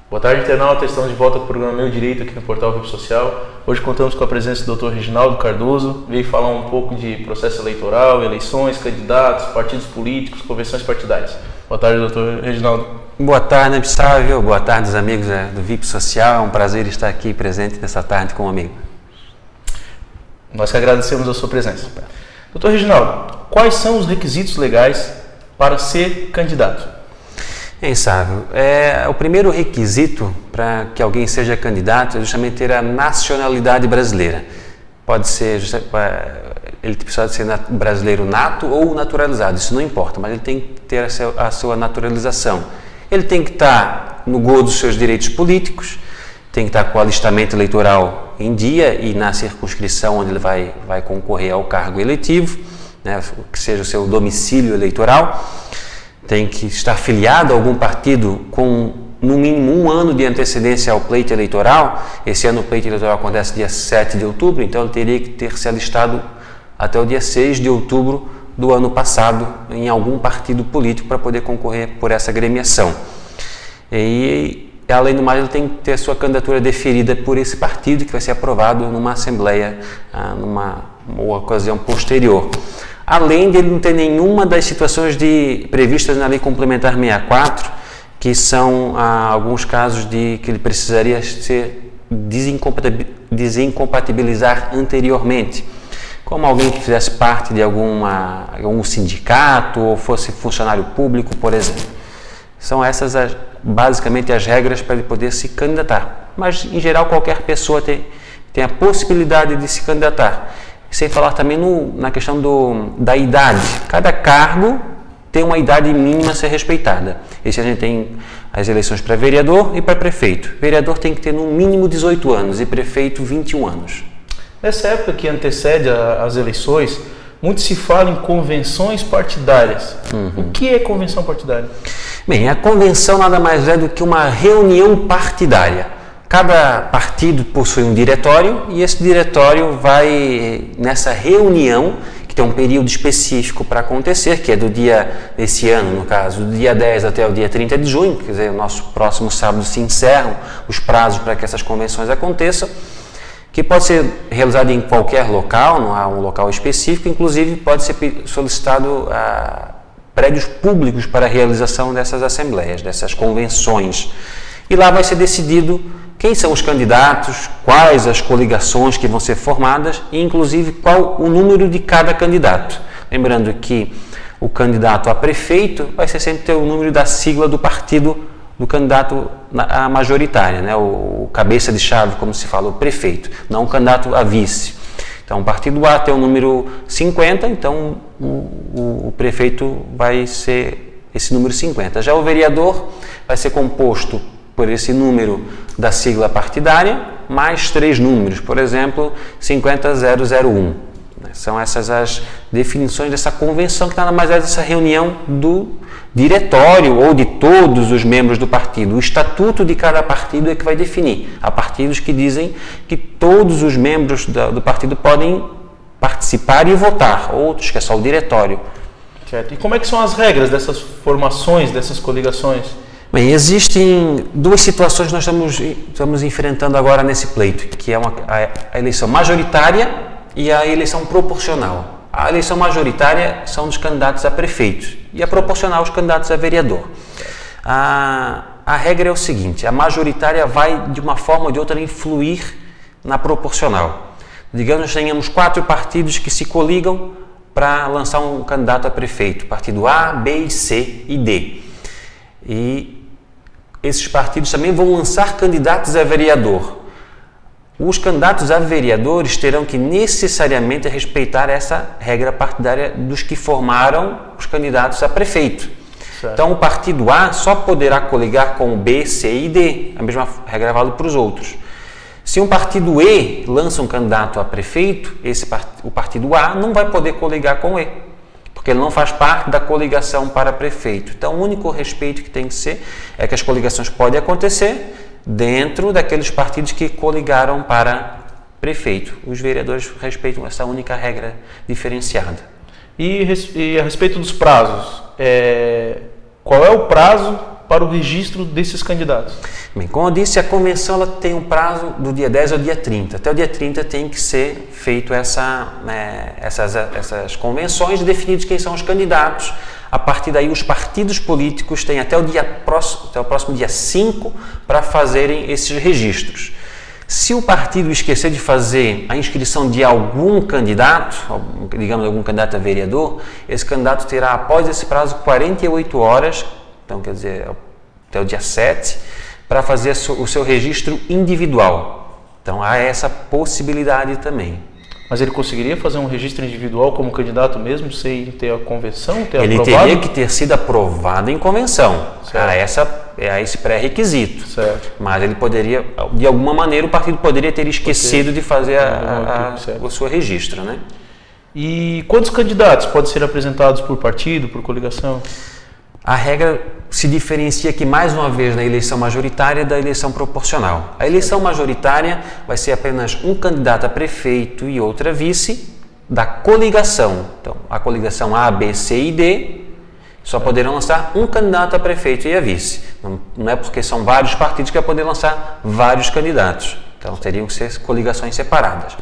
Boa tarde, internauta. Estamos de volta com o programa Meu Direito aqui no Portal VIP Social. Hoje contamos com a presença do Dr. Reginaldo Cardoso. Veio falar um pouco de processo eleitoral, eleições, candidatos, partidos políticos, convenções partidárias. Boa tarde, Dr. Reginaldo. Boa tarde, Epsávio. Boa tarde, os amigos do VIP Social. É um prazer estar aqui presente nessa tarde com o amigo. Nós que agradecemos a sua presença. Dr. Reginaldo, quais são os requisitos legais para ser candidato? Sávio, o primeiro requisito para que alguém seja candidato é justamente ter a nacionalidade brasileira. Pode ser, ele precisa ser brasileiro nato ou naturalizado, isso não importa, mas ele tem que ter a sua naturalização. Ele tem que estar no gozo dos seus direitos políticos, tem que estar com o alistamento eleitoral em dia e na circunscrição onde ele vai concorrer ao cargo eletivo, né, que seja o seu domicílio eleitoral. Tem que estar filiado a algum partido com no mínimo 1 ano de antecedência ao pleito eleitoral. Esse ano o pleito eleitoral acontece dia 7 de outubro, então ele teria que ter se alistado até o dia 6 de outubro do ano passado em algum partido político para poder concorrer por essa agremiação. E, além do mais, ele tem que ter sua candidatura deferida por esse partido, que vai ser aprovado numa assembleia, numa ocasião posterior. Além de ele não ter nenhuma das situações previstas na Lei Complementar 64, que são alguns casos que ele precisaria ser desincompatibilizar anteriormente, como alguém que fizesse parte de algum sindicato ou fosse funcionário público, por exemplo. São essas basicamente as regras para ele poder se candidatar. Mas, em geral, qualquer pessoa tem a possibilidade de se candidatar. Sem falar também na questão da idade. Cada cargo tem uma idade mínima a ser respeitada. Esse a gente tem as eleições para vereador e para prefeito. Vereador tem que ter no mínimo 18 anos e prefeito 21 anos. Nessa época que antecede as eleições, muito se fala em convenções partidárias. O que é convenção partidária? Bem, a convenção nada mais é do que uma reunião partidária. Cada partido possui um diretório e esse diretório vai, nessa reunião, que tem um período específico para acontecer, que é desse ano, no caso, do dia 10 até o dia 30 de junho, quer dizer, o nosso próximo sábado se encerram os prazos para que essas convenções aconteçam, que pode ser realizado em qualquer local, não há um local específico, inclusive pode ser solicitado prédios públicos para a realização dessas assembleias, dessas convenções. E lá vai ser decidido quem são os candidatos, quais as coligações que vão ser formadas e, inclusive, qual o número de cada candidato. Lembrando que o candidato a prefeito vai ser sempre ter o número da sigla do partido do candidato a majoritária, né? O cabeça de chave, como se fala, o prefeito, não o candidato a vice. Então, o partido A tem o número 50, então o prefeito vai ser esse número 50. Já o vereador vai ser composto por esse número da sigla partidária, mais 3 números, por exemplo, 50001. São essas as definições dessa convenção, que nada mais é dessa reunião do diretório ou de todos os membros do partido. O estatuto de cada partido é que vai definir. Há partidos que dizem que todos os membros do partido podem participar e votar, outros que é só o diretório. Certo. E como é que são as regras dessas formações, dessas coligações? Bem, existem 2 situações que nós estamos enfrentando agora nesse pleito, que é a eleição majoritária e a eleição proporcional. A eleição majoritária são dos candidatos a prefeito e a proporcional os candidatos a vereador. A regra é o seguinte: a majoritária vai de uma forma ou de outra influir na proporcional. Digamos que tenhamos 4 partidos que se coligam para lançar um candidato a prefeito, partido A, B, C e D. E esses partidos também vão lançar candidatos a vereador. Os candidatos a vereadores terão que necessariamente respeitar essa regra partidária dos que formaram os candidatos a prefeito. Certo. Então, o partido A só poderá coligar com o B, C e D. A mesma regra vale para os outros. Se um partido E lança um candidato a prefeito, o partido A não vai poder coligar com E, porque ele não faz parte da coligação para prefeito. Então, o único respeito que tem que ser é que as coligações podem acontecer dentro daqueles partidos que coligaram para prefeito. Os vereadores respeitam essa única regra diferenciada. E a respeito dos prazos, qual é o prazo para o registro desses candidatos? Bem, como eu disse, a convenção ela tem um prazo do dia 10 ao dia 30. Até o dia 30 tem que ser feito essas convenções, definidos quem são os candidatos. A partir daí, os partidos políticos têm até o próximo dia 5 para fazerem esses registros. Se o partido esquecer de fazer a inscrição de algum candidato, digamos algum candidato a vereador, esse candidato terá, após esse prazo, 48 horas, então quer dizer, até o dia 7, para fazer o seu registro individual. Então há essa possibilidade também. Mas ele conseguiria fazer um registro individual como candidato mesmo, sem ter a convenção, Ele teria que ter sido aprovado em convenção. Há esse pré-requisito. Certo. Mas ele poderia, de alguma maneira, o partido poderia ter esquecido de fazer o seu registro, né? E quantos candidatos podem ser apresentados por partido, por coligação? A regra se diferencia aqui mais uma vez na eleição majoritária da eleição proporcional. A eleição majoritária vai ser apenas um candidato a prefeito e outra vice da coligação. Então, a coligação A, B, C e D só poderão lançar um candidato a prefeito e a vice. Não é porque são vários partidos que vai poder lançar vários candidatos. Então, teriam que ser coligações separadas.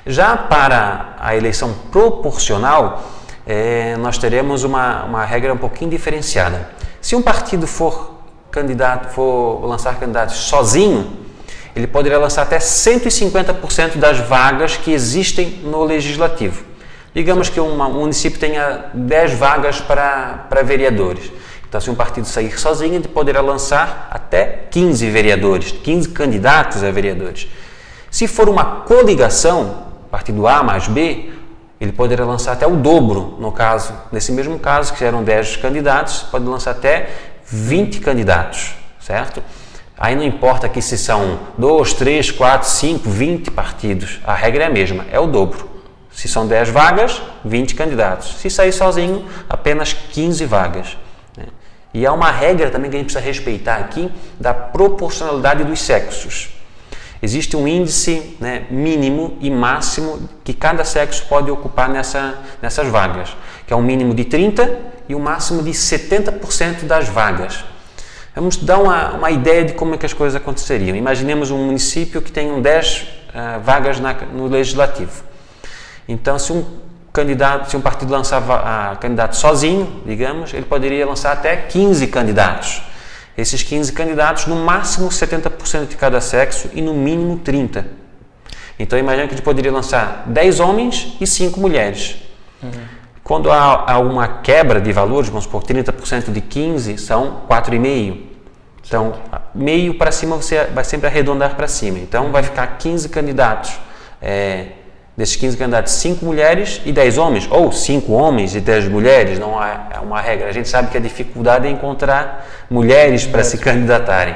Já para a eleição proporcional, nós teremos uma regra um pouquinho diferenciada. Se um partido for lançar candidatos sozinho, ele poderá lançar até 150% das vagas que existem no legislativo. Digamos que um município tenha 10 vagas para vereadores. Então, se um partido sair sozinho, ele poderá lançar até 15 vereadores, 15 candidatos a vereadores. Se for uma coligação, partido A mais B, ele poderá lançar até o dobro, nesse mesmo caso, que eram 10 candidatos, pode lançar até 20 candidatos, certo? Aí não importa aqui se são 2, 3, 4, 5, 20 partidos, a regra é a mesma, é o dobro. Se são 10 vagas, 20 candidatos. Se sair sozinho, apenas 15 vagas. E há uma regra também que a gente precisa respeitar aqui, da proporcionalidade dos sexos. Existe um índice mínimo e máximo que cada sexo pode ocupar nessas vagas, que é um mínimo de 30% e um máximo de 70% das vagas. Vamos dar uma ideia de como é que as coisas aconteceriam. Imaginemos um município que tenha 10 vagas no legislativo. Então, se um partido lançava candidato sozinho, digamos, ele poderia lançar até 15 candidatos. Esses 15 candidatos, no máximo 70% de cada sexo e no mínimo 30%. Então, imagina que a gente poderia lançar 10 homens e 5 mulheres. Quando há uma quebra de valores, vamos supor, 30% de 15 são 4,5%. Então, meio para cima você vai sempre arredondar para cima. Então, vai ficar 15 candidatos. Desses 15 candidatos, 5 mulheres e 10 homens, ou 5 homens e 10 mulheres, não é uma regra. A gente sabe que a dificuldade é encontrar mulheres para se candidatarem,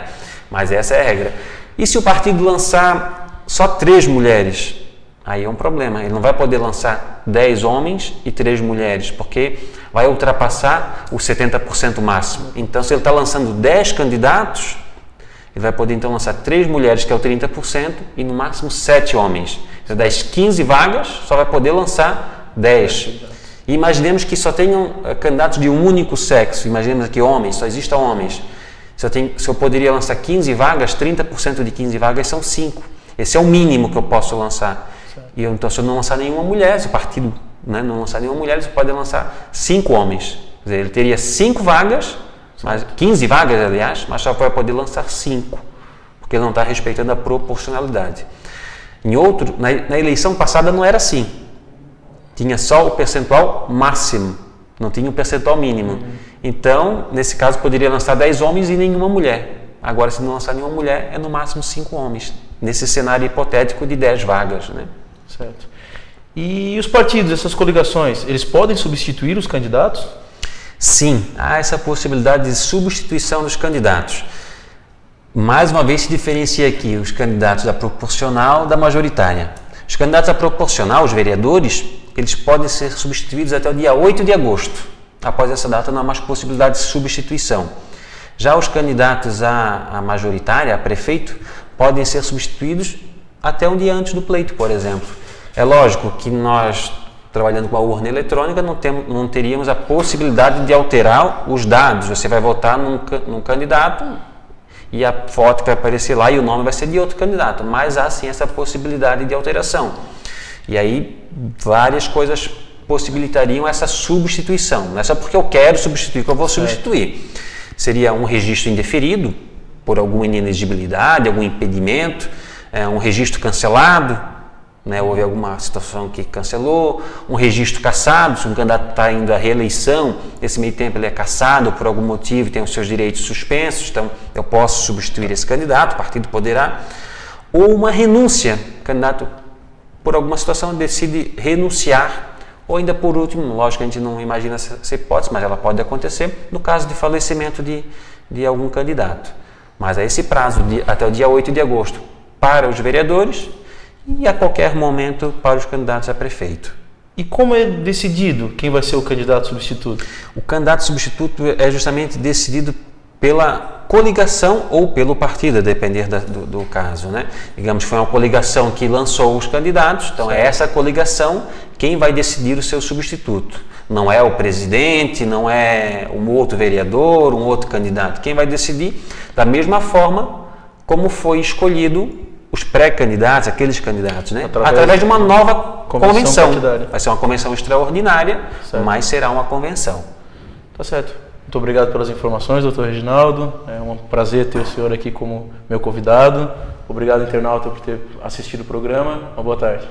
mas essa é a regra. E se o partido lançar só 3 mulheres? Aí é um problema, ele não vai poder lançar 10 homens e 3 mulheres, porque vai ultrapassar o 70% máximo. Então, se ele está lançando 10 candidatos, ele vai poder então lançar 3 mulheres, que é o 30%, e no máximo 7 homens. Das 15 vagas, só vai poder lançar 10. E imaginemos que só tenham candidatos de um único sexo. Imaginemos aqui homens, só existam homens. Se eu poderia lançar 15 vagas, 30% de 15 vagas são 5. Esse é o mínimo que eu posso lançar. E então, se eu não lançar nenhuma mulher, se o partido não lançar nenhuma mulher, você pode lançar 5 homens. Quer dizer, ele teria 5 vagas, 15 vagas, aliás, mas só vai poder lançar 5, porque ele não está respeitando a proporcionalidade. Na eleição passada não era assim. Tinha só o percentual máximo, não tinha o percentual mínimo. Então, nesse caso, poderia lançar 10 homens e nenhuma mulher. Agora, se não lançar nenhuma mulher, é no máximo 5 homens. Nesse cenário hipotético de 10 vagas, né? Certo. E os partidos, essas coligações, eles podem substituir os candidatos? Sim, há essa possibilidade de substituição dos candidatos. Mais uma vez se diferencia aqui os candidatos da proporcional da majoritária. Os candidatos à proporcional, os vereadores, eles podem ser substituídos até o dia 8 de agosto. Após essa data não há mais possibilidade de substituição. Já os candidatos à majoritária, a prefeito, podem ser substituídos até um dia antes do pleito, por exemplo. É lógico que nós trabalhando com a urna eletrônica, não teríamos a possibilidade de alterar os dados. Você vai votar num candidato e a foto vai aparecer lá e o nome vai ser de outro candidato, mas há sim essa possibilidade de alteração. E aí várias coisas possibilitariam essa substituição. Não é só porque eu quero substituir que eu vou substituir. Seria um registro indeferido por alguma inelegibilidade, algum impedimento, um registro cancelado, né, houve alguma situação que cancelou, um registro cassado, se um candidato está indo à reeleição, nesse meio tempo ele é cassado por algum motivo e tem os seus direitos suspensos, então eu posso substituir esse candidato, o partido poderá, ou uma renúncia, o candidato por alguma situação decide renunciar, ou ainda por último, lógico que a gente não imagina essa hipótese, mas ela pode acontecer no caso de falecimento de algum candidato. Mas há esse prazo até o dia 8 de agosto para os vereadores, e a qualquer momento para os candidatos a prefeito. E como é decidido quem vai ser o candidato substituto? O candidato substituto é justamente decidido pela coligação ou pelo partido, a depender do caso, né? Digamos que foi uma coligação que lançou os candidatos, então é essa coligação quem vai decidir o seu substituto. Não é o presidente, não é um outro vereador, um outro candidato. Quem vai decidir da mesma forma como foi escolhido os pré-candidatos, aqueles candidatos, né? Através de uma nova convenção. Vai ser uma convenção extraordinária, mas será uma convenção. Tá certo. Muito obrigado pelas informações, doutor Reginaldo. É um prazer ter o senhor aqui como meu convidado. Obrigado, internauta, por ter assistido o programa. Uma boa tarde.